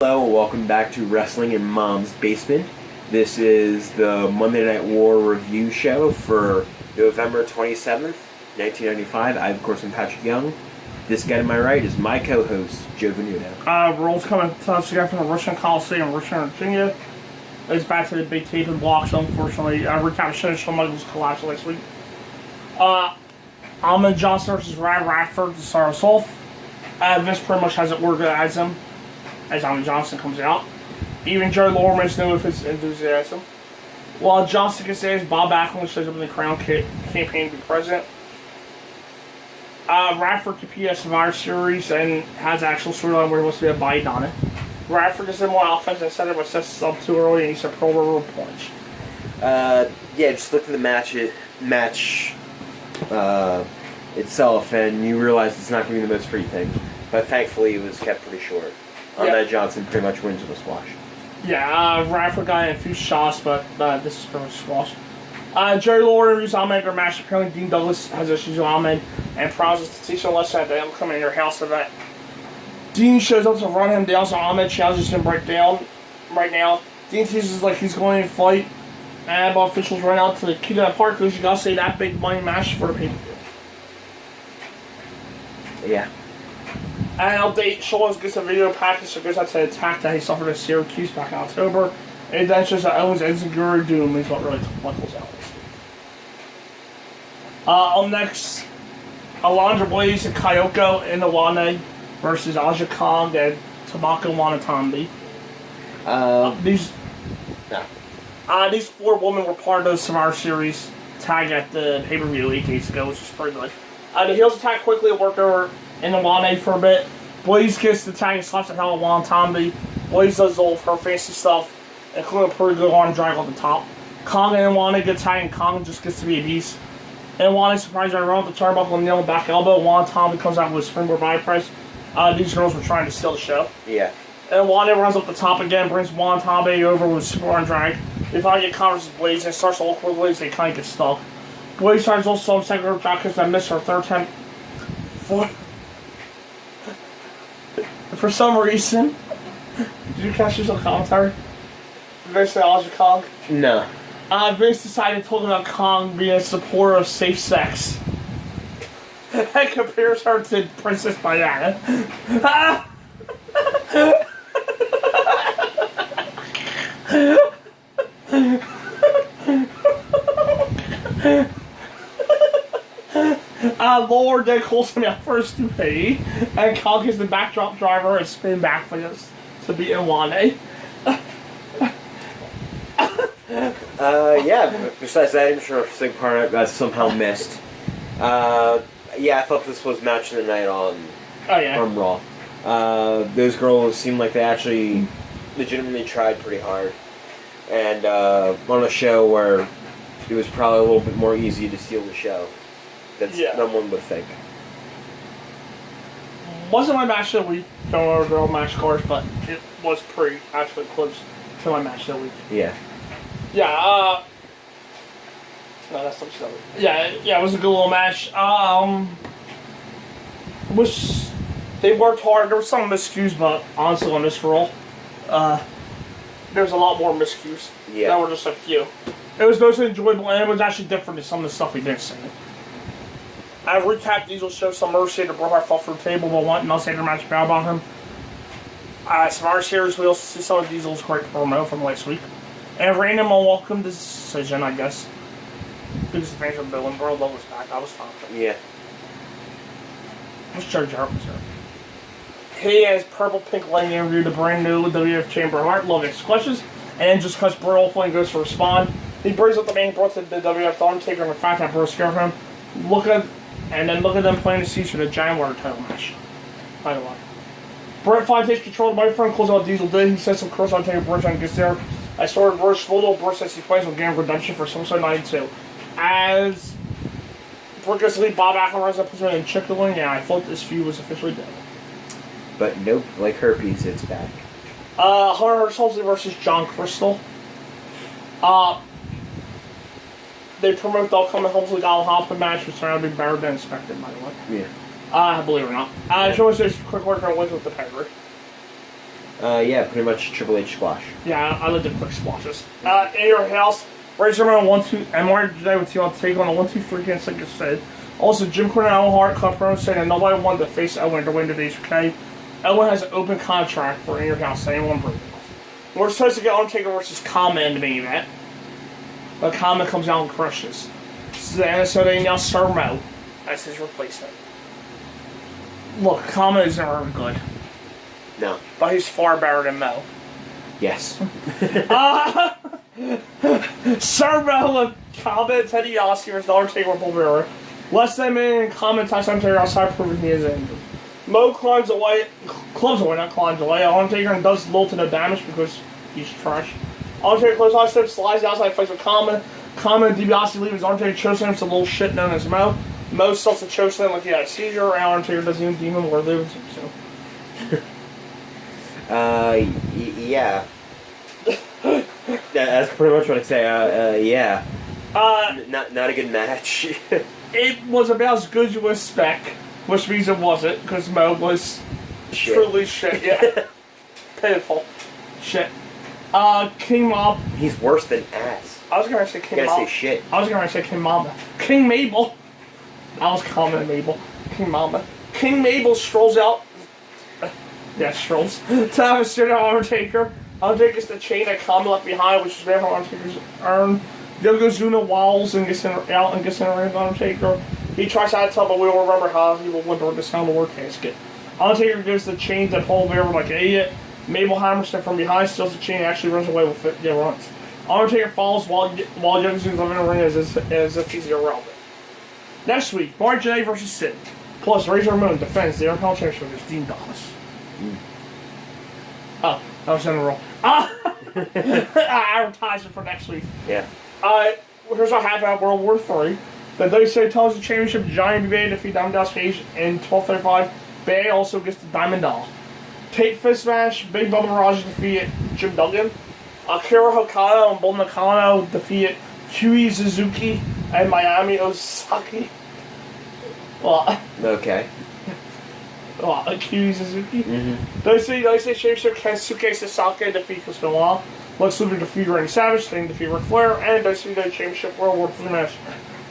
Hello and welcome back to Wrestling in Mom's Basement. This is the Monday Night War review show for November 27th, 1995. I, of course, am Patrick Young. This guy to my right is my co-host, Joe Venuto. Rolls coming to us again from the Richmond Coliseum, Richmond, Virginia. It's back to the big taping blocks, unfortunately. Recap show Shawn Michaels collapse last week. Ahmed Johnson versus Ryan Radford to start us off. Vince pretty much has it organized him as Ahmed Johnson comes out. Even Joe Lawrence knew of his enthusiasm. While Johnson gets there, Bob Backlund shows up in the Crown campaign to be president. Radford competed at Survivor Series and has an actual storyline where he wants to be a body on it. Radford is in more offense and center, but sets himself too early and he's a Pearl River punch. Just look at the match itself, and you realize it's not going to be the most pretty thing. But thankfully, it was kept pretty short. Ahmed Johnson pretty much wins with a squash. Yeah, Radford got in a few shots, but this is pretty much a squash. Jerry Lawler interviews Ahmed after a match. Apparently, Dean Douglas has issues with Ahmed and promises to teach him a lesson at the upcoming Your House event. Dean shows up to run him down, so Ahmed challenges him right now. Dean teases like he's going to fight, and officials run out to keep that apart because you gotta say that big money match for the pay-per-view. Yeah. And update, Shawn gets a video package that goes out to the attack that he suffered at Syracuse back in October. And then shows that Owens and Zaguri Doom is what really took Michaels out this week. Up next, Alundra Blaze and Kyoko Inoue versus Aja Kong and Tamako Wanatambi. These four women were part of the Survivor Series tag at the pay-per-view 8 days ago, which was pretty good. The heels attack quickly and worked over Inoue for a bit. Blaze gets the tag and slaps the hell out of Wanatambi. Blaze does all of her fancy stuff, including a pretty good arm drag on the top. Kong and Inoue get tagged, and Kong just gets to be a beast. Inoue surprised by around the turnbuckle and nail back elbow. Wanatambi comes out with a springboard body press. These girls were trying to steal the show. Yeah. Inoue runs up the top again, brings Wanatambi over with a super arm drag. They finally get Converse's Blaze and it starts to awkwardly as they kind of get stuck. Blaze tries also some second rope drop kicks that missed her third time. For some reason, did you catch this on commentary? Vince said Aja Kong? No. Vince decided to talk about Kong being a supporter of safe sex. And compares her to Princess Diana. Lawler then calls him out for a stupidity, and Kong is the backdrop driver and spin back for us to beat Inoue. Besides that interesting part I somehow missed. I thought this was match of the night on Raw. Those girls seemed like they actually legitimately tried pretty hard. And on a show where it was probably a little bit more easy to steal the show than one would think. Wasn't my match of the week, going over girl match cards, but it was pretty actually close to my match of the week. Yeah. Yeah, no, that's some stuff. Yeah, it was a good little match. They worked hard. There was some miscues, but honestly on this roll, there's a lot more miscues. Yeah. There were just a few. It was mostly enjoyable, and it was actually different than some of the stuff we didn't see. I recapped Diesel show some Mercy at the Bret Hart fell through the table, but one else after match bow about him. Survivor Series, we also see some of Diesel's great promo from last week. And random unwelcome decision, I guess. Because the fans of Bill and Bro was back. I was fine with it. Yeah. What's Joe Jarrett was there? He has Purple Pink Lane interviewed the brand new WF Chamber Heart. Love his questions. And just because Bro Flynn goes to respond, he brings up the man he brought to the WF Undertaker and the fact that Bro scared him. Look at them playing the seats for the Giant Water title match. By the way. Brett finally takes control of the microphone, calls out Diesel did. He says some curse on Taker Bridge and gets there. I started Bruce Little. Bruce says he plays with Game Redemption for SummerSlam 92. As Brooke gets to lead, Bob Backlund runs up in Chickling, and I thought this feud was officially dead. But nope, like herpes, it's back. Hunter Hearst versus John Crystal. They promote the upcoming Helmsley Allen Hoffman match, which turned out to be better than expected, by the way. Yeah. Believe it or not. Show us this quick work on wins with the pedigree. Yeah, pretty much Triple H squash. Yeah, I like the quick squashes. In your house, Razor Ramon 1-2, and Marty today with you on take on a 1-2-3 against, like I said. Also, Jim Cornette and Owen Hart cut promo saying that nobody wanted to face Owen to win today's UK. Owen has an open contract for In Your House, so anyone bring it off. We're supposed to get Undertaker versus Kama in the main event. But Kama comes out and crushes. So they now start Mo as his replacement. Look, Kama is never good. No. But he's far better than Mo. Yes. Sir Mo with Kama and Teddy Yossi versus Undertaker with Bulgaria. Less than a minute and Kama attacks Undertaker outside, proving he is injured. Mo clubs away, Undertaker, and does little to no damage because he's trash. Undertaker close high step, slides outside, fights with Kama. Kama and DiBiase leave as Undertaker chokeslam. It's a little shit known as Mo. Mo starts to chokeslam like he had a seizure, and Undertaker doesn't even deem him worthy of him, so. Yeah. That's pretty much what I'd say. Yeah. Not a good match. It was about as good as you would expect, which means it wasn't, because Mo was truly shit. Yeah. Pitiful. Shit. King Mob. He's worse than ass. I was gonna say King Mob. You gotta say shit. I was gonna say King Mama. King Mabel. I was calling it Mabel. King Mama. King Mabel strolls out. Yeah, strolls. To have a straight out Undertaker. Undertaker gets the chain that Kama left behind, which is made from Undertaker's urn. Yokozuna wobbles and gets in the ring with Undertaker. He tries to tell, but we will remember how he will limp the sound of the war casket. Undertaker gives the chain to Paul Bearer like an idiot. Mabel hammers him from behind, steals the chain, and actually runs away with it. Yeah, runs. Undertaker falls while Yokozuna's in the ring as if he's irrelevant. Next week, Mark J versus Sid. Plus, Razor Ramon defends the Intercontinental Championship against Dean Douglas. Oh, that was in a roll. Advertisement for next week. Yeah. Here's what happened at World War III. The WCW Television Championship, Johnny B. defeat Diamond Dallas Page in 12:35. Bay also gets the Diamond Doll. Tape fist match, Big Bubba Rogers defeated Jim Duggan. Akira Hokkaido and Bull Nakano defeated Huey Suzuki and Miami Osaki. Well, okay. Huey Suzuki. Mm-hmm. WCW Championship, Kensuke Sasaki defeat Chris Benoit. Lex Luger defeated Randy Savage, Sting defeated Ric Flair, and WCW Championship World War III match.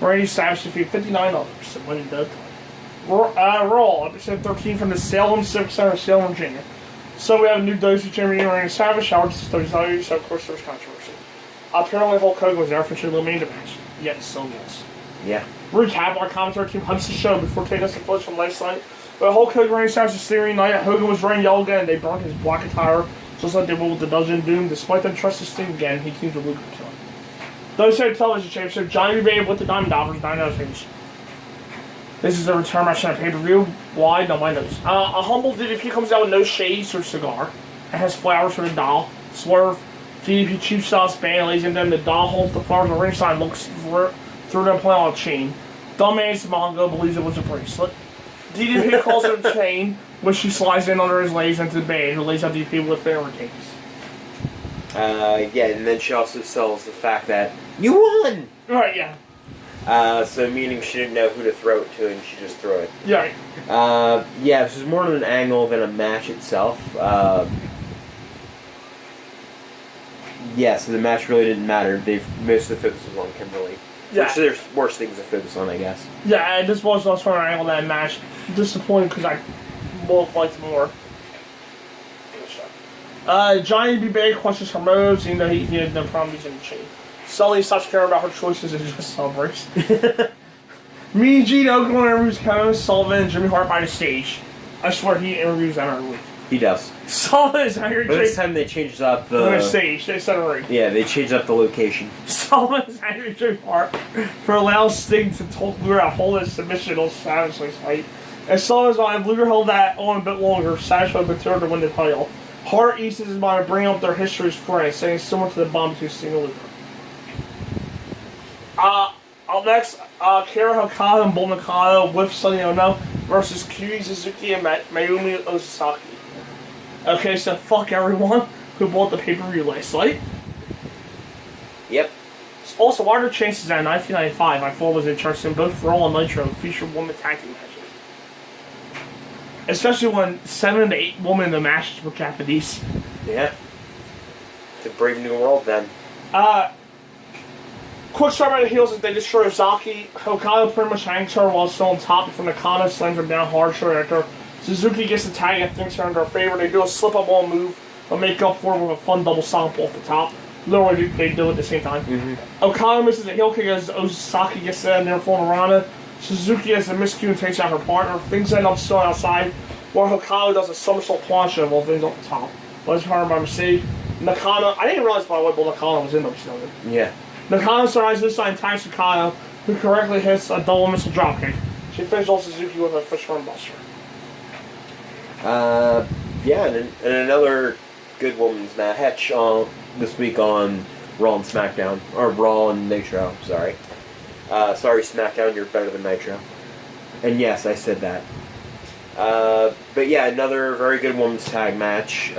Randy Savage defeated 59 others. So winning that time. Raw, episode 13 from the Salem Civic Center, Salem, Virginia. So we have a new WCW champion, Randy Savage. Howard is WCW, so of course there was controversy. Apparently Hulk Hogan was there for the main event. Yes, so yes. Yeah. Recap, our commentary team hunts the show before taking us to footage from last night. But Hulk Hogan and Randy Savage's theory night, Hogan was wearing yellow again, and they burned his black attire, just like they will with the Dungeon Doom. Despite them trusting Sting again, he teams with Luger killing. WCW Television Championship, Johnny B. with the Diamond Dollars, 9 out things. This is a return match on a pay-per-view. Why? No, my notes. A humble DDP comes out with no shades or cigar. It has flowers for the doll. Swerve. DDP cheap shots band lays in them. The doll holds the flowers on ringside and looks through them playing on a chain. Dumbass Mongo believes it was a bracelet. DDP calls it a chain, which she slides in under his legs into the band, who lays out DDP with finger retains. Yeah, and then she also sells the fact that you won! Right, yeah. So meaning she didn't know who to throw it to, and she just threw it. Yeah. Yeah, this is more of an angle than a match itself. Yeah, so the match really didn't matter. Most of the focus was on Kimberly. Yeah. Which there's worse things to focus on, I guess. Yeah, and this was also an angle that match. Disappointing because I both liked more. Johnny B. Bay questions her moves, even though he had no problem using the chain. Sully stops caring about her choices and just celebrates. Mean Gene Okerlund interviews Kevin Sullivan and Jimmy Hart by the stage. I swear he interviews them every week. He does. Sullivan is angry. But this time they changed up the stage. They set a ring. Yeah, they changed up the location. Sullivan is angry at Jimmy Hart for allowing Sting to talk Luger out hold his submission on Savage's fight. And Sullivan's mind, Luger held that on a bit longer. Savage would have been to win the title. Hart eases his mind to bring up their history as friends, saying it's similar to the bomb between Sting and Luger. Up next, Kara Hokkaido and Bull Nakano with Sonny Ono versus Kiwi Suzuki and Mayumi Osaki. Okay, so fuck everyone who bought the pay-per-view last night. Yep. Also, what are the chances that in 1995 I thought was interested in both Raw and Nitro featured women tag team matches? Especially when 7 to 8 women in the matches were Japanese. Yeah. It's a brave new world then. Quick start by the heels as they destroy Ozaki. Okada pretty much hangs her while still on top from Nakano, slams her down hard short after. Suzuki gets the tag and thinks her under her favor. They do a slip-up wall move, but make up for it with a fun double stomp off the top. Literally, they do it at the same time. Okada misses a heel kick as Ozaki gets there near Rana. Suzuki has a miscue and takes out her partner. Things end up still outside, where Okada does a somersault plancha while things off the top. But it's hard by mistake. Nakano, I didn't realize by the way, but Nakano was in them still. Yeah. Nakano survives this time, tags Nakano, who correctly hits a double missile dropkick. She finishes off Suzuki with a fishbone buster. Yeah, and another good women's match this week on Raw and SmackDown. Or Raw and Nitro, sorry. Sorry, SmackDown, you're better than Nitro. And yes, I said that. But yeah, another very good women's tag match.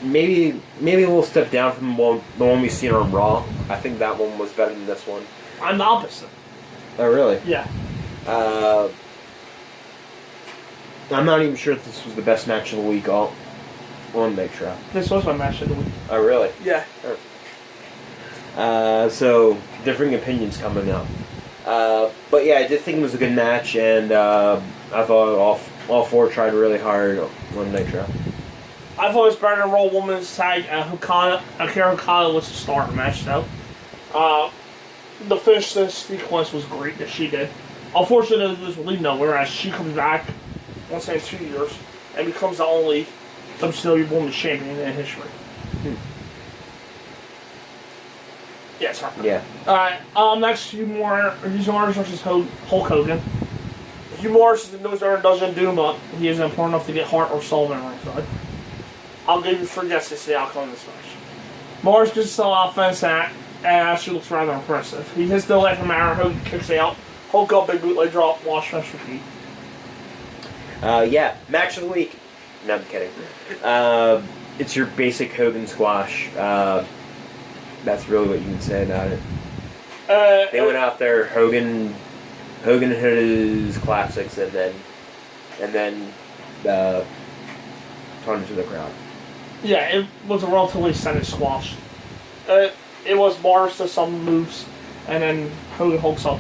Maybe a little step down from the one we've seen on Raw. I think that one was better than this one. I'm the opposite. Oh, really? Yeah. I'm not even sure if this was the best match of the week on Nitro. This was my match of the week. Oh, really? Yeah. So, differing opinions coming up. But yeah, I did think it was a good match, and I thought all four tried really hard on Nitro. I thought it was better than Raw Women's Tag. Akira Okada was the star of the match, though. The finish sequence was great that she did. Unfortunately, it was really nowhere as she comes back, once in 2 years, and becomes the only WCW Women's Champion in history. Yeah, sorry. Yeah. Alright, next, Hugh Morris versus Hulk Hogan. Hugh Morris is the newest ever doesn't do, but he isn't important enough to get Hart or Sullivan ringside. I'll give you 3 guesses to the outcome of this match. Morris gets some offense and actually looks rather impressive. He hits the leg from Aaron, Hogan kicks out. Hulk up, big bootleg drop, wash, finish, repeat. Yeah, match of the week. No, I'm kidding. It's your basic Hogan squash. That's really what you can say about it. They went out there. Hogan hit his classics, and then turned to the crowd. Yeah, it was a relatively standard squash. It was Morris to some moves, and then Hogan hulks up.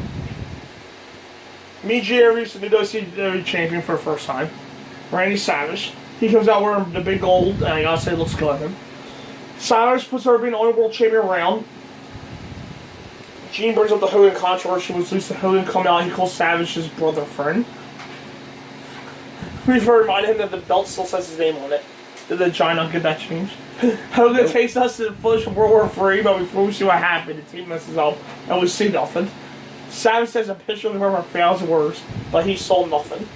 Miji Aries, the new WCW champion for the first time. Randy Savage. He comes out wearing the big gold, and I gotta say, it looks good on him. Savage puts her being the only world champion around. Gene brings up the Hogan controversy, which leads to Hogan coming out. He calls Savage his brother friend. We've reminded him that the belt still says his name on it. Did the giant not get that changed? Hogan takes us to the footage from World War III, but before we see what happened, the team messes up, and we see nothing. Savage says a picture of the river fails words, but he saw nothing.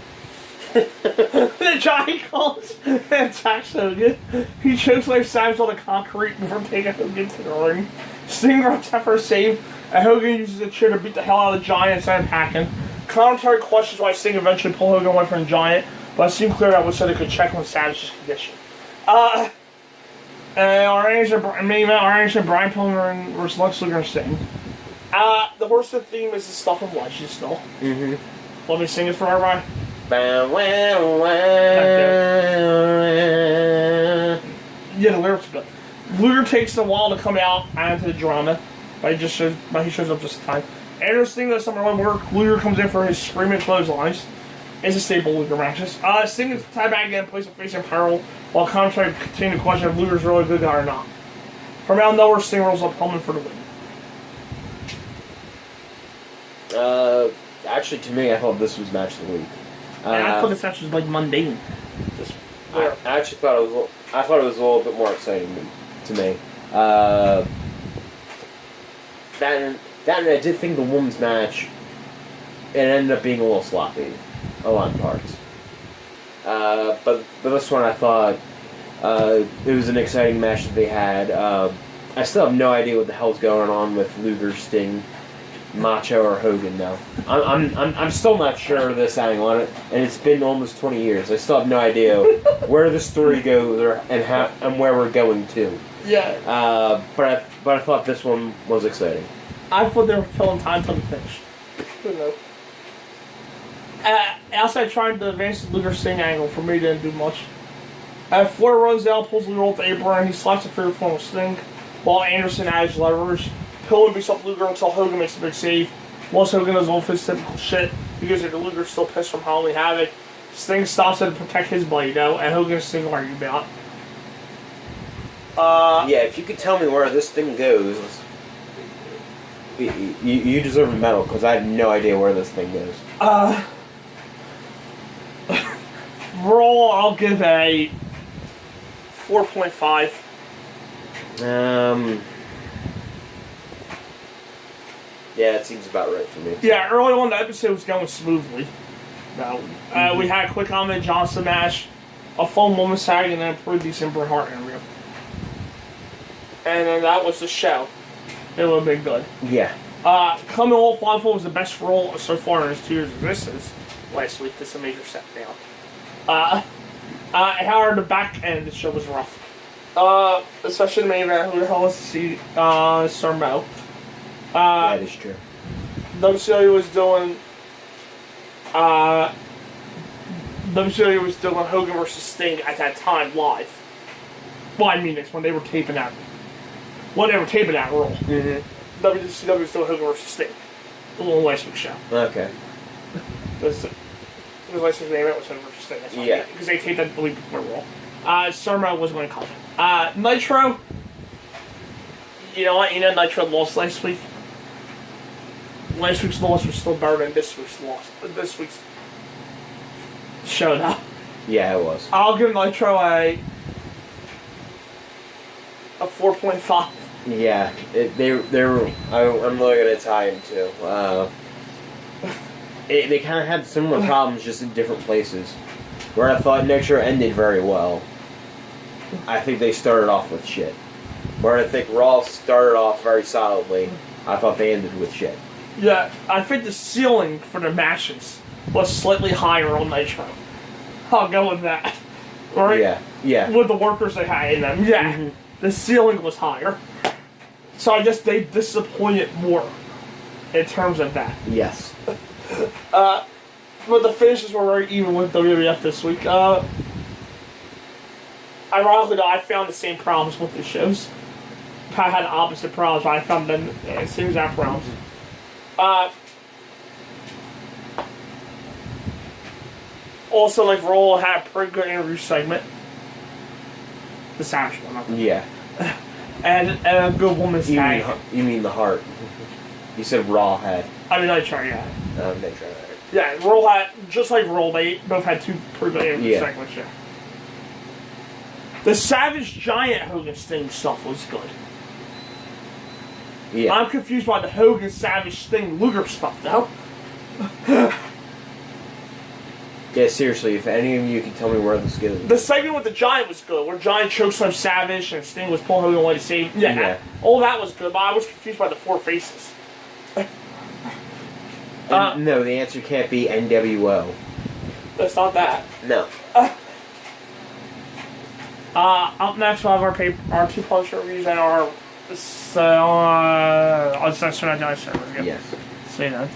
The giant calls and attacks Hogan. He chokes like Savage on the concrete before taking Hogan to the ring. Sting runs after a save, and Hogan uses a chair to beat the hell out of the giant instead of hacking. Commentary questions why Sting eventually pulled Hogan away from the giant, but it seemed clear that was so they could check on Savage's condition. Our answer, Brian Pillman versus Lex Luger and Sting. The Horseman theme is the stuff of legends still. Let me sing it for everybody. Yeah, the lyrics are good. Luger takes a while to come out into the drama, but he shows up just in time. Interesting that summer one work, Luger comes in for his screaming clotheslines. It's a staple Luger matches. Sting is tied back again, plays a face in peril, while commentary continue to question if Luger's really a good guy or not. From out of nowhere, Sting rolls up Pillman for the win. Actually, to me, I thought this was match of the week. I thought this match was like mundane. I actually thought it was a little bit more exciting to me. That and I did think the women's match, it ended up being a little sloppy, a lot of parts. But this one I thought it was an exciting match that they had. I still have no idea what the hell's going on with Luger, Sting, Macho, or Hogan now. I'm still not sure of this hang on it, and it's been almost 20 years. I still have no idea where the story goes and where we're going to. Yeah. But I thought this one was exciting. I thought they were killing time till the finish. outside trying to advance the Luger Sting angle, for me, didn't do much. Flair runs down, pulls Luger off the apron, he slaps a fair form of Sting, while Anderson adds leverage. Hogan beats up Luger until Hogan makes a big save. Once Hogan does all his typical shit, because Luger's still pissed from Halloween Havoc. Sting stops it to protect his buddy, though, and Hogan and Sting argue about. Yeah, if you could tell me where this thing goes, you deserve a medal, because I have no idea where this thing goes. Raw, I'll give a 4.5. Yeah, it seems about right for me. Yeah, early on the episode was going smoothly. No, we had a quick Ahmed Johnson match, a fun woman's tag, and then a pretty decent Bret Hart interview. And then that was the show. It would have been good. Yeah. Coming off Blindfold was the best role so far in his 2 years of existence. Last week, this is a major step down. However, the back end of the show was rough. Especially the main event, who the hell wants to see Sarmo. That is true. WCW was doing Hogan versus Sting at that time live. Well, I mean, it's when they were taping that. When they were taping that role. Mm-hmm. WCW was doing Hogan versus Sting. A little last week's show. Okay. Because last week's main event was Hogan versus Sting. That's yeah. Because they taped that the week before Raw. Sarmo was going to come. Nitro. You know what? Nitro lost last week. Last week's loss was still better than this week's loss. This week's show now. Yeah, it was. I'll give Nitro a 4.5. Yeah, I'm looking at time too. They kind of had similar problems, just in different places. Where I thought Nitro ended very well, I think they started off with shit. Where I think Raw started off very solidly, I thought they ended with shit. Yeah, I think the ceiling for the matches was slightly higher on Nitro. I'll go with that. Right? Yeah. With the workers they had in them. Yeah. Mm-hmm. The ceiling was higher. So I guess they disappointed more in terms of that. Yes. But the finishes were very even with WWF this week. Ironically, though, I found the same problems with the shows. I had opposite problems, but I found them the same exact problems. Also, like, Raw had a pretty good interview segment. The Savage one, yeah. And a good woman's tag. You mean the Heart. You said Raw had. I mean, Nitro, yeah. Nitro. Yeah, Raw had, just like Raw, they both had 2 pretty good interview segments, yeah. The Savage Giant Hogan Sting stuff was good. Yeah. I'm confused by the Hogan Savage Sting Luger stuff, though. Yeah, seriously, if any of you can tell me where this goes. The segment with the Giant was good, where Giant chokeslammed Savage and Sting was pulling Hogan away to save. Yeah, all that was good, but I was confused by the 4 faces. No, the answer can't be NWO. It's not that. No. Up next, we'll have our 2 publisher reviews and our on Saturday Night Server. Yes. See you then.